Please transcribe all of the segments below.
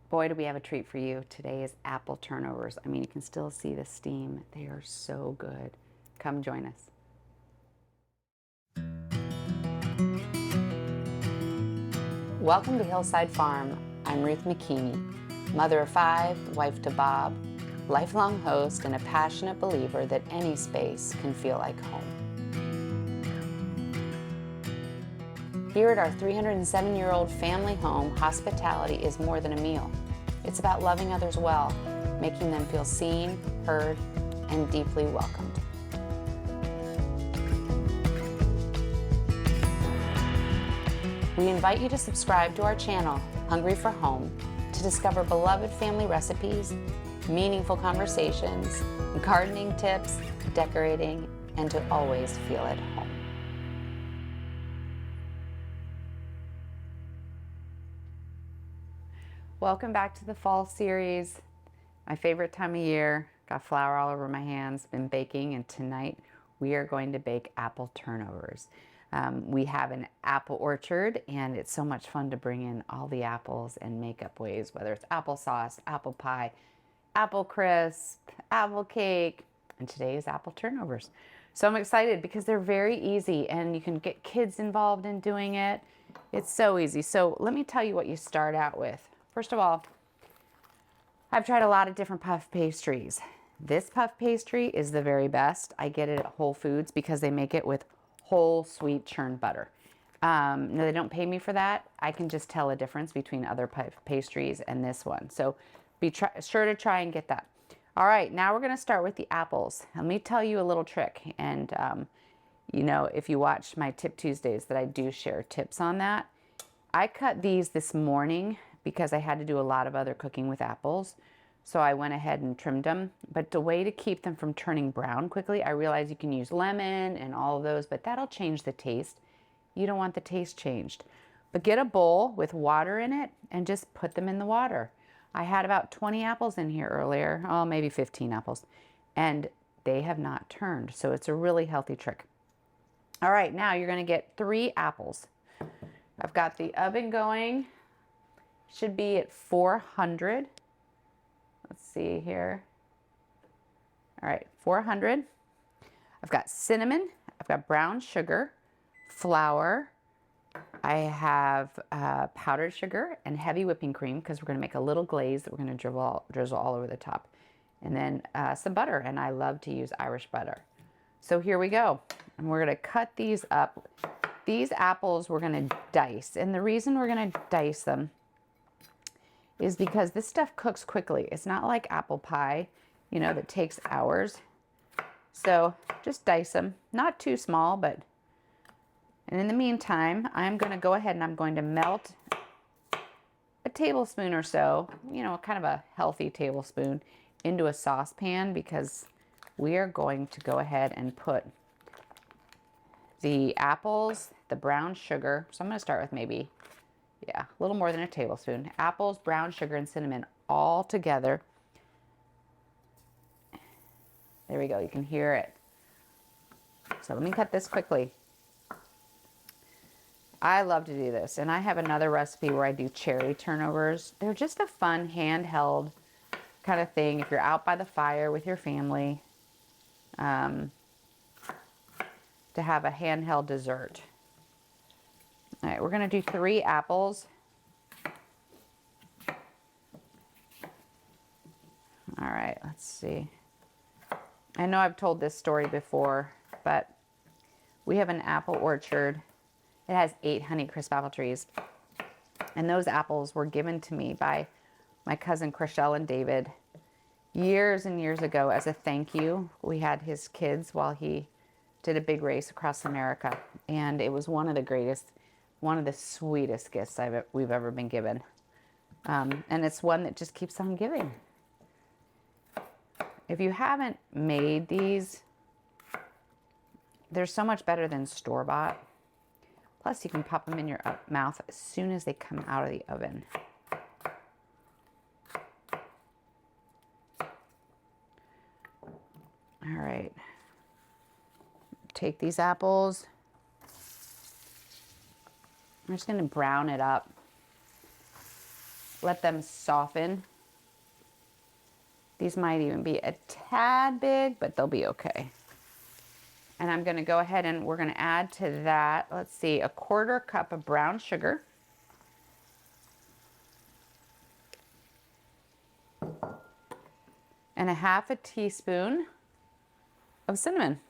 Boy, do we have a treat for you. Today is apple turnovers. I mean, you can still see the steam. They are so good. Come join us. Welcome to Hillside Farm. I'm Ruth McKeaney, mother of 5, wife to Bob, lifelong host, and a passionate believer that any space can feel like home. Here at our 307-year-old family home, hospitality is more than a meal. It's about loving others well, making them feel seen, heard, and deeply welcomed. We invite you to subscribe to our channel, Hungry for Home, to discover beloved family recipes, meaningful conversations, gardening tips, decorating, and to always feel at home. Welcome back to the fall series. My favorite time of year. Got flour all over my hands, been baking, and tonight we are going to bake apple turnovers. We have an apple orchard, and it's so much fun to bring in all the apples and make up ways, whether it's applesauce, apple pie, apple crisp, apple cake, and today is apple turnovers. So I'm excited because they're very easy and you can get kids involved in doing it. It's so easy. So let me tell you what you start out with. First of all, I've tried a lot of different puff pastries. This puff pastry is the very best. I get it at Whole Foods because they make it with whole sweet churned butter. No, they don't pay me for that. I can just tell a difference between other puff pastries and this one. So be sure to try and get that. All right, now we're going to start with the apples. Let me tell you a little trick. And, you know, if you watch my Tip Tuesdays that I do share tips on that. I cut these this morning because I had to do a lot of other cooking with apples. So I went ahead and trimmed them. But the way to keep them from turning brown quickly, I realize you can use lemon and all of those, but that'll change the taste. You don't want the taste changed. But get a bowl with water in it and just put them in the water. I had about 20 apples in here earlier, oh, maybe 15 apples, and they have not turned. So it's a really healthy trick. All right, now you're gonna get 3 apples. I've got the oven going. Should be at 400. Let's see here. All right, 400. I've got cinnamon. I've got brown sugar, flour. I have powdered sugar and heavy whipping cream because we're going to make a little glaze that we're going to drizzle all over the top. And then some butter, and I love to use Irish butter. So here we go. And we're going to cut these up. These apples we're going to dice. And the reason we're going to dice them is because this stuff cooks quickly. It's not like apple pie, you know, that takes hours. So just dice them, not too small, but, and in the meantime, I'm gonna go ahead and I'm going to melt a tablespoon or so, you know, kind of a healthy tablespoon into a saucepan because we are going to go ahead and put the apples, the brown sugar. So I'm gonna start with maybe, yeah, a little more than a tablespoon. Apples, brown sugar, and cinnamon all together. There we go, you can hear it. So let me cut this quickly. I love to do this, and I have another recipe where I do cherry turnovers. They're just a fun handheld kind of thing if you're out by the fire with your family, to have a handheld dessert. All right, we're gonna do 3 apples. All right, let's see. I know I've told this story before, but we have an apple orchard. It has 8 Honeycrisp apple trees. And those apples were given to me by my cousin Chriselle and David years and years ago as a thank you. We had his kids while he did a big race across America. And it was one of the greatest, one of the sweetest gifts we've ever been given. And it's one that just keeps on giving. If you haven't made these, they're so much better than store-bought. Plus, you can pop them in your mouth as soon as they come out of the oven. All right. Take these apples. I'm just going to brown it up. let them soften. These might even be a tad big, but they'll be okay. And I'm gonna go ahead and we're gonna add to that, let's see, 1/4 cup of brown sugar. And 1/2 teaspoon of cinnamon.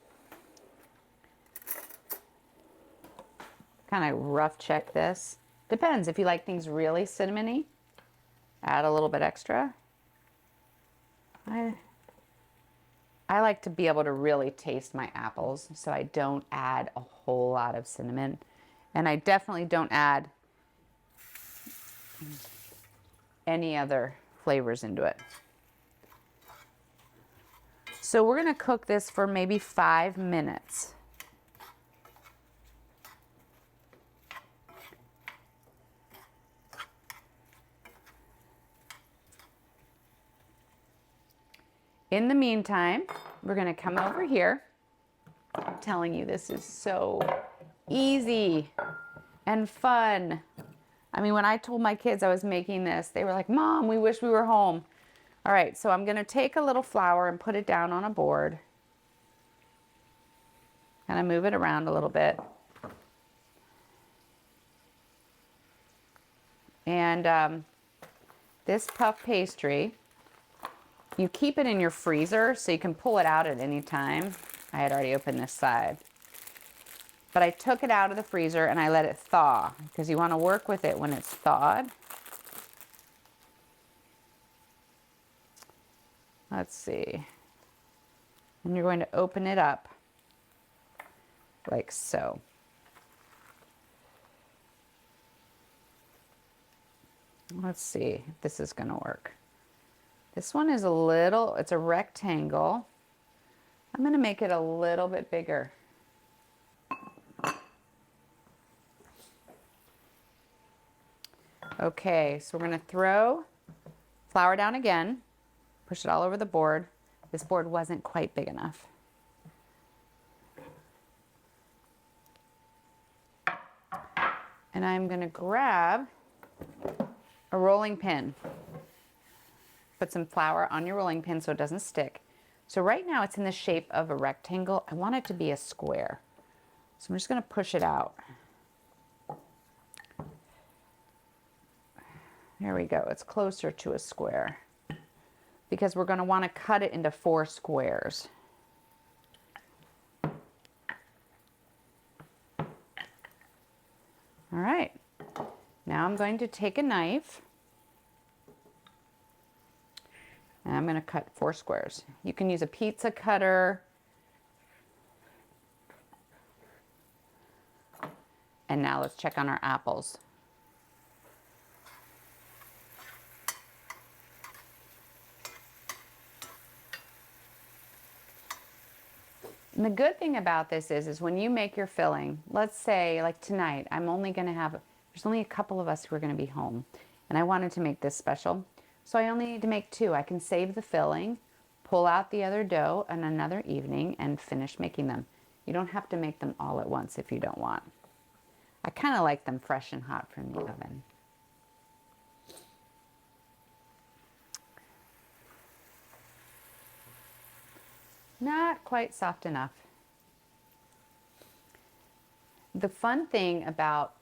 Kind of rough check this. Depends, if you like things really cinnamony, add a little bit extra. I like to be able to really taste my apples, so I don't add a whole lot of cinnamon. And I definitely don't add any other flavors into it. So we're gonna cook this for maybe 5 minutes. In the meantime, we're gonna come over here. I'm telling you, this is so easy and fun. I mean, when I told my kids I was making this, they were like, Mom, we wish we were home. All right, so I'm gonna take a little flour and put it down on a board. Kind of move it around a little bit. And this puff pastry, you keep it in your freezer so you can pull it out at any time. I had already opened this side. But I took it out of the freezer and I let it thaw because you want to work with it when it's thawed. Let's see. And you're going to open it up like so. Let's see if this is going to work. This one is a little, it's a rectangle. I'm going to make it a little bit bigger. Okay, so we're going to throw flour down again, push it all over the board. This board wasn't quite big enough. And I'm going to grab a rolling pin. Put some flour on your rolling pin so it doesn't stick. So right now it's in the shape of a rectangle. I want it to be a square. So I'm just going to push it out. There we go. It's closer to a square because we're going to want to cut it into 4 squares. All right. Now I'm going to take a knife and I'm going to cut 4 squares. You can use a pizza cutter. And now let's check on our apples. And the good thing about this is when you make your filling, let's say like tonight, I'm only going to have, there's only a couple of us who are going to be home. And I wanted to make this special. So I only need to make 2. I can save the filling, pull out the other dough on another evening and finish making them. You don't have to make them all at once if you don't want. I kind of like them fresh and hot from the oven. Not quite soft enough. The fun thing about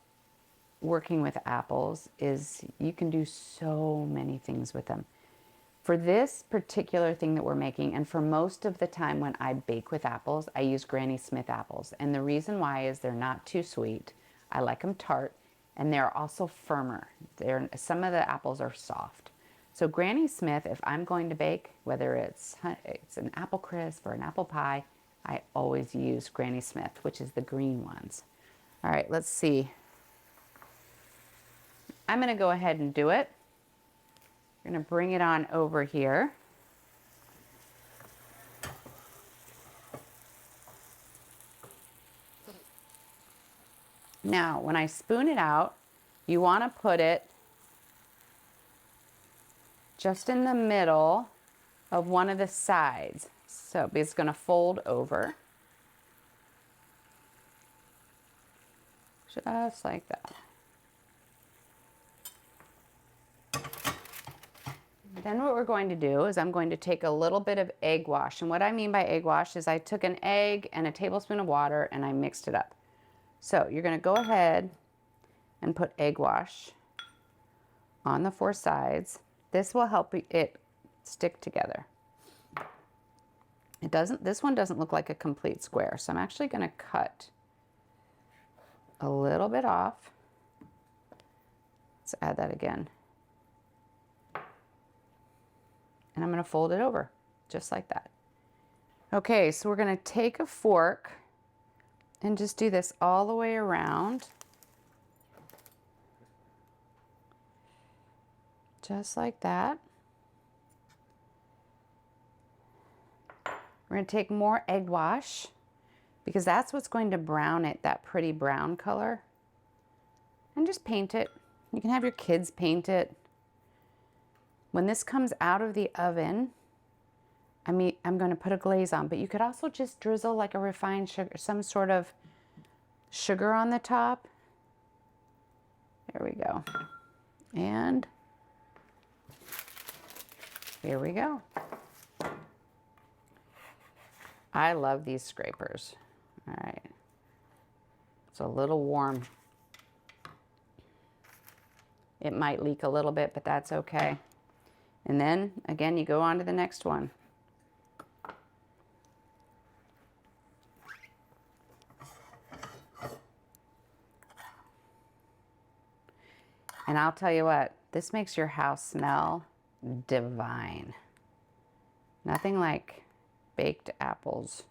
working with apples is you can do so many things with them. For this particular thing that we're making, and for most of the time when I bake with apples, I use Granny Smith apples. And the reason why is they're not too sweet. I like them tart, and they're also firmer. Some of the apples are soft. So Granny Smith, if I'm going to bake, whether it's an apple crisp or an apple pie, I always use Granny Smith, which is the green ones. All right, let's see. I'm going to go ahead and do it. I'm going to bring it on over here. Now, when I spoon it out, you want to put it just in the middle of one of the sides. So it's going to fold over. Just like that. Then what we're going to do is I'm going to take a little bit of egg wash. And what I mean by egg wash is I took an egg and a tablespoon of water and I mixed it up. So you're going to go ahead and put egg wash on the 4 sides. This will help it stick together. This one doesn't look like a complete square, so I'm actually going to cut a little bit off. Let's add that again. And I'm going to fold it over just like that. Okay, so we're going to take a fork and just do this all the way around. Just like that. We're going to take more egg wash because that's what's going to brown it, that pretty brown color. And just paint it. You can have your kids paint it. When this comes out of the oven, I'm going to put a glaze on, but you could also just drizzle like a refined sugar, some sort of sugar on the top. There we go. And here we go. I love these scrapers. All right. It's a little warm. It might leak a little bit, but that's okay. And then, again, you go on to the next one. And I'll tell you what, this makes your house smell divine. Nothing like baked apples.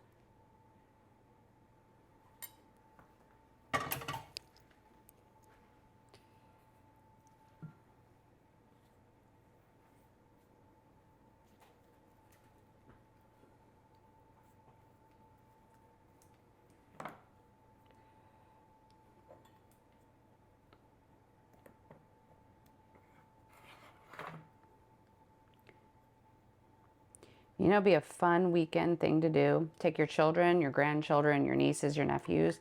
You know, it'd be a fun weekend thing to do. Take your children, your grandchildren, your nieces, your nephews,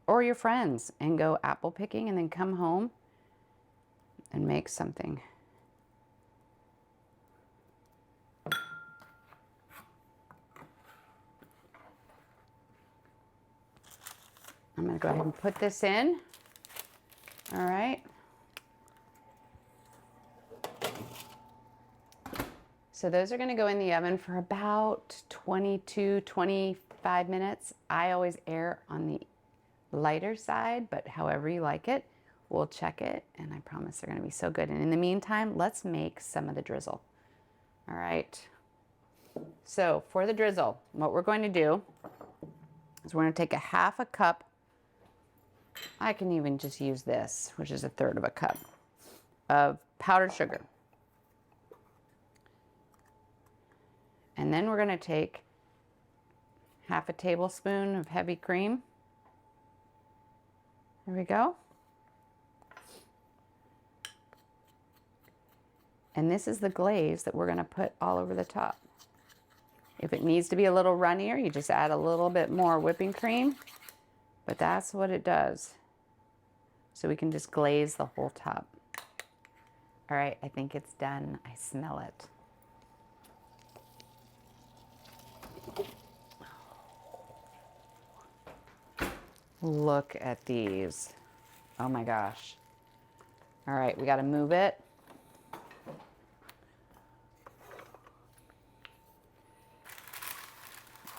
or your friends and go apple picking and then come home and make something. I'm going to go ahead and put this in. All right. So those are going to go in the oven for about 22, 25 minutes. I always err on the lighter side, but however you like it, we'll check it, and I promise they're going to be so good. And in the meantime, let's make some of the drizzle. All right. So for the drizzle, what we're going to do is we're going to take a 1/2 cup. I can even just use this, which is 1/3 cup of powdered sugar. And then we're going to take 1/2 tablespoon of heavy cream. There we go. And this is the glaze that we're going to put all over the top. If it needs to be a little runnier, you just add a little bit more whipping cream. But that's what it does. So we can just glaze the whole top. All right, I think it's done. I smell it. Look at these. Oh my gosh. All right, we got to move it.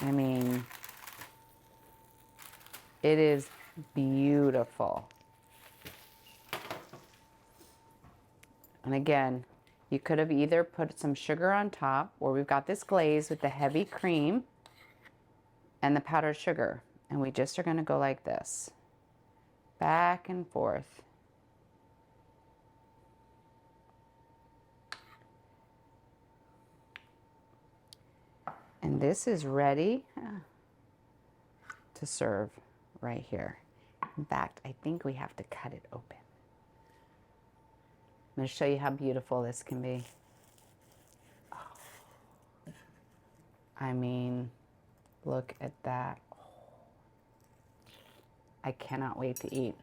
I mean, it is beautiful. And again, you could have either put some sugar on top, or we've got this glaze with the heavy cream and the powdered sugar. And we just are going to go like this, back and forth. And this is ready to serve right here. In fact, I think we have to cut it open. I'm going to show you how beautiful this can be. Oh. I mean, look at that. I cannot wait to eat.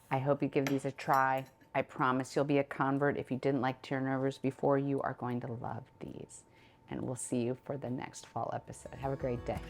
I hope you give these a try. I promise you'll be a convert. If you didn't like turnovers before, you are going to love these. And we'll see you for the next fall episode. Have a great day.